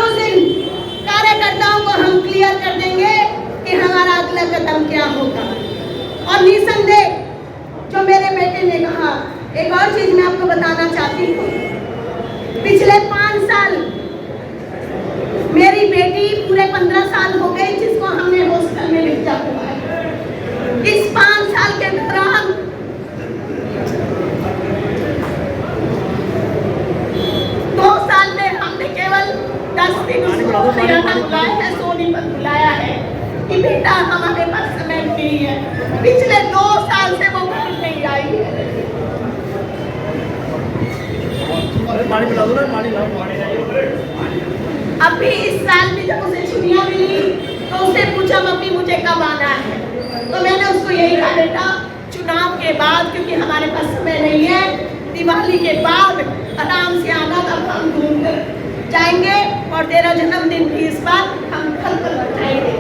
उस दिन कार्यकर्ताओं को हम क्लियर कर देंगे कि हमारा अगला कदम क्या होगा। और निसंदेह जो मेरे बेटे ने कहा, एक और चीज मैं आपको बताना चाहती हूँ। पिछले 5 साल मेरी बेटी पूरे 15 साल हो गए जिसको हमने हॉस्टल में भेजा हुआ है। इस 5 साल के दौरान केवल 10 दिन उसको हरियाणा बुलाया है, सोनीपत बुलाया है कि बेटा हमारे पास समय नहीं है। पिछले 2 साल से वो घर नहीं आई है। अभी इस साल भी जब उसे छुट्टियां मिली तो उसने पूछा मम्मी मुझे कब आना है, तो मैंने उसको यही कहा बेटा चुनाव के बाद, क्योंकि हमारे पास समय नहीं है, दिवाली के बाद आराम से आना, तब हम घूम कर जाएंगे और तेरा जन्मदिन भी इस बार हम घर पर मनाएंगे।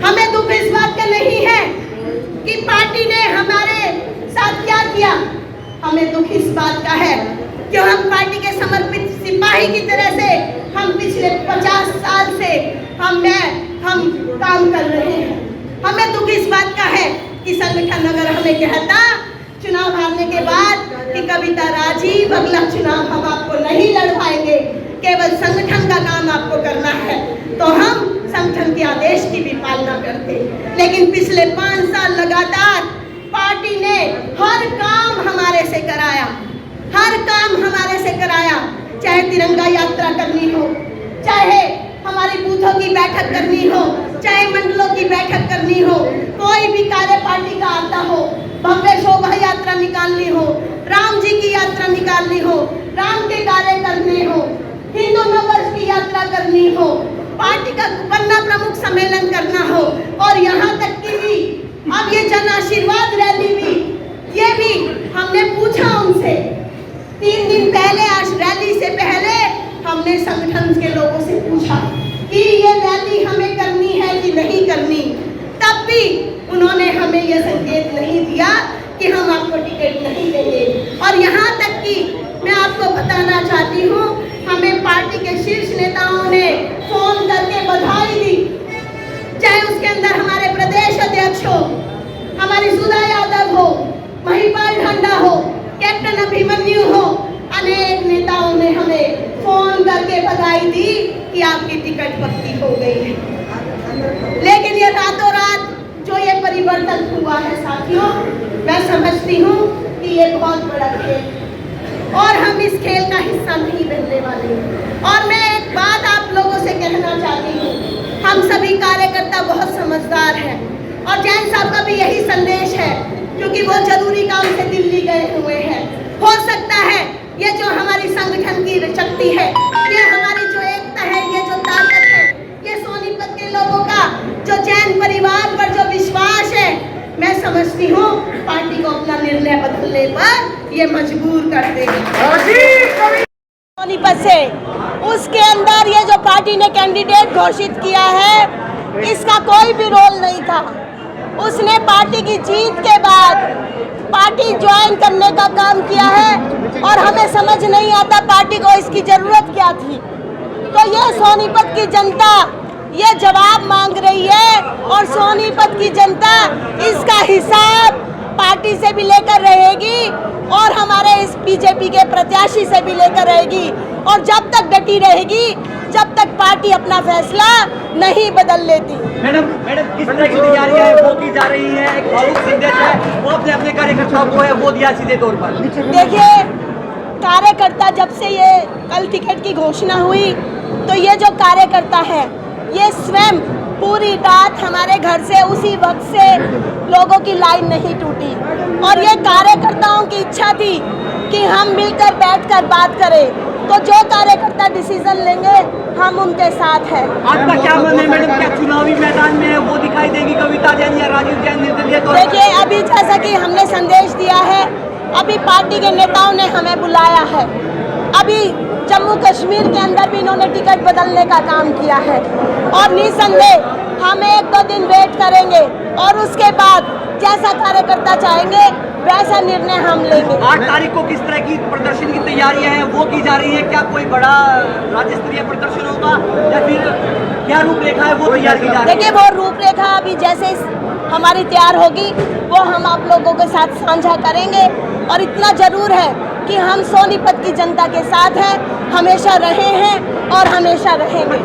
हमें दुख इस बात का नहीं है कि पार्टी ने हमारे साथ क्या किया, हमें दुख इस बात का है कि हम पार्टी के समर्पित सिपाही की तरह से हम पिछले 50 साल से हम काम कर रहे हैं। हमें दुख इस बात का है कि संगठन अगर हमें कहता चुनाव हारने के बाद कि कविता राजीव अगला चुनाव हम आपको नहीं लड़वाएंगे, केवल संगठन का काम आपको करना है, तो हम संगठन के आदेश की भी पालना करते। लेकिन पिछले 5 साल लगातार पार्टी ने हर काम हमारे से कराया, हर काम हमारे से कराया, चाहे तिरंगा यात्रा करनी हो, चाहे हमारी बूथों की बैठक करनी हो, चाहे मंडलों की बैठक करनी हो, कोई भी कार्य पार्टी का आता हो, भव्य शोभा यात्रा निकालनी हो, राम जी की यात्रा निकालनी हो, राम के कार्य करने हो, हिंदू नववर्ष की यात्रा करनी हो, पार्टी का पन्ना प्रमुख सम्मेलन करना हो, और यहाँ तक कि भी अब ये जन आशीर्वाद रैली भी, ये भी हमने पूछा उनसे 3 दिन पहले, आज रैली से पहले हमने संगठन के लोगों से पूछा कि ये रैली हमें करनी है कि नहीं करनी, तब भी उन्होंने हमें ये संकेत नहीं दिया कि हम आपको टिकट नहीं देंगे। और यहाँ तक कि मैं आपको बताना चाहती हूँ, हमें पार्टी के शीर्ष नेताओं ने फोन करके बधाई दी, चाहे उसके अंदर हमारे प्रदेश अध्यक्ष हो, हमारी सुधा यादव हो, महिपाल ढंडा हो, कैप्टन अभिमन्यु हो, अनेक नेताओं ने हमें फोन करके बधाई दी कि आपकी टिकट पक्की हो गई है। लेकिन ये रातों रात जो ये परिवर्तन हुआ है साथियों, मैं समझती हूँ कि ये बहुत बड़ा खेल है और हम इस खेल का हिस्सा नहीं बनने वाले। और मैं एक बात आप लोगों से कहना चाहती हूँ, हम सभी कार्यकर्ता बहुत समझदार हैं और जैन साहब का भी यही संदेश है, क्योंकि वो जरूरी काम से दिल्ली गए हुए हैं। हो सकता है ये जो हमारी संगठन की शक्ति है, ये हमारी जो एकता है, ये जो ताकत है, ये सोनीपत के लोगों का जो जैन परिवार पर जो विश्वास है, मैं समझती हूँ पार्टी को अपना निर्णय बदलने पर ये मजबूर कर देगी। सोनीपत से उसके अंदर ये जो पार्टी ने कैंडिडेट घोषित किया है, इसका कोई भी रोल नहीं था। उसने पार्टी की जीत के बाद पार्टी ज्वाइन करने का काम किया है और हमें समझ नहीं आता पार्टी को इसकी जरूरत क्या थी। तो ये सोनीपत की जनता ये जवाब मांग रही है और सोनीपत की जनता इसका हिसाब पार्टी से भी लेकर रहेगी और हमारे इस बीजेपी के प्रत्याशी से भी लेकर रहेगी। और जब तक डटी रहेगी, जब तक पार्टी अपना फैसला नहीं बदल लेती। मैडम किस तरह की तैयारियां है वो की जा रही है, एक भावुक संदेश है वो अपने अपने कार्यकर्ताओं को है वो दिया सीधे तौर पर। देखिए, कार्यकर्ता जब से ये कल टिकट की घोषणा हुई तो ये जो कार्यकर्ता है ये स्वयं पूरी रात हमारे घर से उसी वक्त से लोगों की लाइन नहीं टूटी और ये कार्यकर्ताओं की इच्छा थी कि हम मिलकर बैठकर बात करें। तो जो कार्यकर्ता डिसीजन लेंगे हम उनके साथ हैं। आपका क्या मानना है मैडम, क्या चुनावी मैदान में वो दिखाई देगी कविता जैन या राजीव जैन निर्दलीय तौर पर? देखिए, अभी जैसा कि हमने संदेश दिया है, अभी पार्टी के नेताओं ने हमें बुलाया है, अभी जम्मू कश्मीर के अंदर भी इन्होंने टिकट बदलने का काम किया है और निसंदेह हम 1-2 दिन वेट करेंगे और उसके बाद जैसा कार्यकर्ता चाहेंगे वैसा निर्णय हम लेंगे। 8 तारीख को किस तरह की प्रदर्शन की तैयारियां हैं वो की जा रही है? क्या कोई बड़ा राज्य स्तरीय प्रदर्शन होगा या फिर क्या रूपरेखा है वो तैयार की जा रही है? देखिए, वो रूपरेखा अभी जैसे हमारी तैयार होगी वो हम आप लोगों के साथ साझा करेंगे। और इतना जरूर है कि हम सोनीपत की जनता के साथ हैं, हमेशा रहे हैं और हमेशा रहेंगे।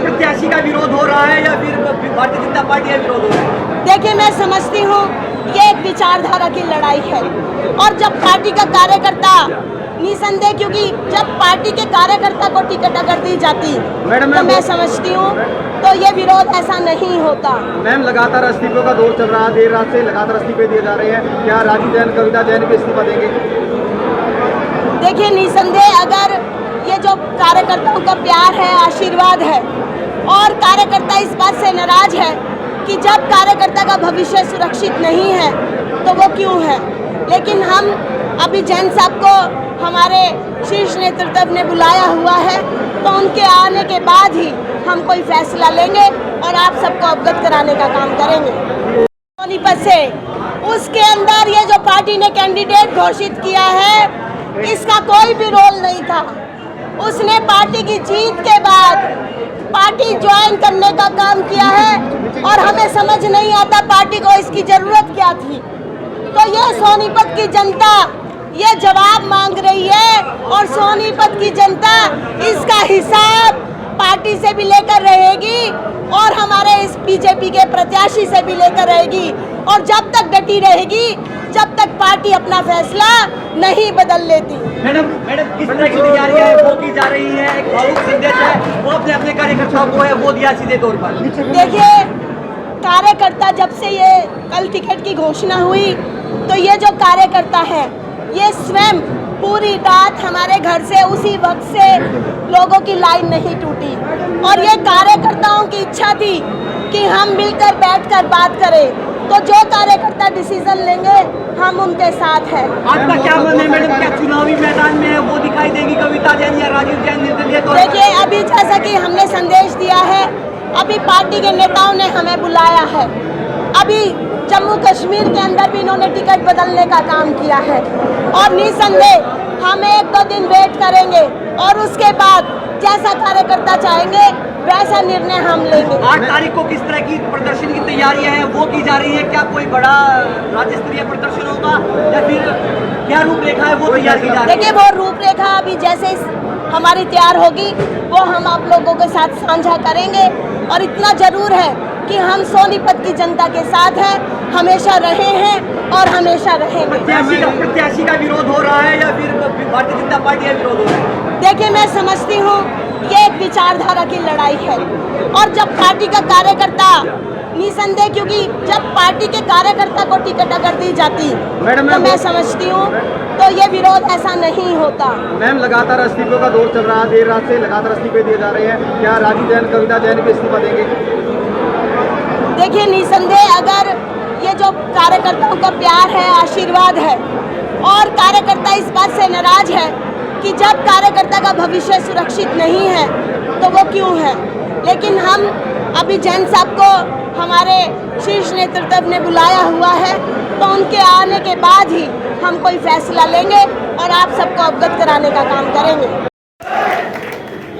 प्रत्याशी का विरोध हो रहा है या फिर भारतीय जनता पार्टी का विरोध हो रहा है? देखिए, मैं समझती हूँ ये एक विचारधारा की लड़ाई है और जब पार्टी का कार्यकर्ता निसंदेह, क्योंकि जब पार्टी के कार्यकर्ता को टिकट अगर दी जाती तो मैं समझती हूँ तो ये विरोध ऐसा नहीं होता। मैम, लगातार इस्तीफों का दौर चल रहा है, देर रात से लगातार इस्तीफे दिए जा रहे हैं, क्या राजीव जैन, कविता जैन भी इस्तीफा देंगे? देखिए, निसंदेह अगर ये जो कार्यकर्ताओं का प्यार है, आशीर्वाद है और कार्यकर्ता इस बात से नाराज है कि जब कार्यकर्ता का भविष्य सुरक्षित नहीं है तो वो क्यों है, लेकिन हम अभी जैन साहब को हमारे शीर्ष नेतृत्व ने बुलाया हुआ है तो उनके आने के बाद ही हम कोई फैसला लेंगे और आप सबको अवगत कराने का काम करेंगे। सोनीपत से उसके अंदर ये जो पार्टी ने कैंडिडेट घोषित किया है इसका कोई भी रोल नहीं था। उसने पार्टी की जीत के बाद पार्टी ज्वाइन करने का काम किया है और हमें समझ नहीं आता पार्टी को इसकी जरूरत क्या थी। तो ये सोनीपत की जनता ये जवाब मांग रही है और सोनीपत की जनता इसका हिसाब पार्टी से भी लेकर रहेगी और हमारे इस बीजेपी के प्रत्याशी से भी लेकर रहेगी और जब तक डटी रहेगी जब तक पार्टी अपना फैसला नहीं बदल लेती। मैडम किस तरह की तैयारियां हैं वो की जा रही है? एक भावुक संदेश है वो अपने कार्यकर्ताओं को है वो दिया सीधे तौर पर। देखिए, कार्यकर्ता जब से ये कल टिकट की घोषणा हुई तो ये जो कार्यकर्ता है ये स्वयं पूरी रात हमारे घर से उसी वक्त से लोगों की लाइन नहीं टूटी और ये कार्यकर्ताओं की इच्छा थी कि हम मिलकर बैठकर बात करें। तो जो कार्यकर्ता डिसीजन लेंगे हम उनके साथ हैं। आपका क्या मन है मैडम, क्या चुनावी मैदान में है वो दिखाई देगी कविता जैन या राजीव जैन निर्दलीय तौर पर? देखिए, अभी जैसा कि हमने संदेश दिया है, अभी पार्टी के नेताओं ने हमें बुलाया है। अभी जम्मू कश्मीर के अंदर भी इन्होंने टिकट बदलने का काम किया है और निसंदेह हम 1-2 दिन वेट करेंगे और उसके बाद जैसा कार्यकर्ता चाहेंगे वैसा निर्णय हम लेंगे। 8 तारीख को किस तरह की प्रदर्शन की तैयारियां हैं वो की जा रही है? क्या कोई बड़ा राज्य स्तरीय प्रदर्शन होगा या फिर क्या रूपरेखा है वो तैयार की जा रही है? देखिए, वो रूपरेखा अभी जैसे हमारी तैयार होगी वो हम आप लोगों के साथ साझा करेंगे। और इतना जरूर है कि हम सोनीपत की जनता के साथ हैं, हमेशा रहे हैं और हमेशा रहेंगे। प्रत्याशी का विरोध हो रहा है या फिर भारतीय जनता पार्टी का विरोध हो रहा है? देखिए, मैं समझती हूँ ये एक विचारधारा की लड़ाई है और जब पार्टी का कार्यकर्ता निसंदेह, क्योंकि जब पार्टी के कार्यकर्ता को टिकट अगर दी जाती तो मैं समझती हूँ तो ये विरोध ऐसा नहीं होता। मैम, लगातार इस्तीफों का दौर चल रहा है, देर रात से लगातार इस्तीफे दिए जा रहे हैं, क्या राजीव जैन, कविता जैन भी इस्तीफा देंगे? देखिए, निसंदेह अगर ये जो कार्यकर्ताओं का प्यार है, आशीर्वाद है और कार्यकर्ता इस बात से नाराज है कि जब कार्यकर्ता का भविष्य सुरक्षित नहीं है तो वो क्यों है, लेकिन हम अभी जैन साहब को हमारे शीर्ष नेतृत्व ने बुलाया हुआ है तो उनके आने के बाद ही हम कोई फैसला लेंगे और आप सबको अवगत कराने का काम करेंगे।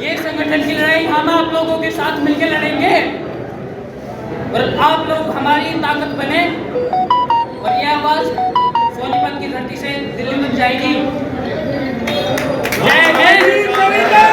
ये संगठन की लड़ाई हम आप लोगों के साथ मिलकर लड़ेंगे और आप लोग हमारी ताकत बने और ये आवाज सोनीपत की धरती से दिल्ली में जाएगी। जय हिंद।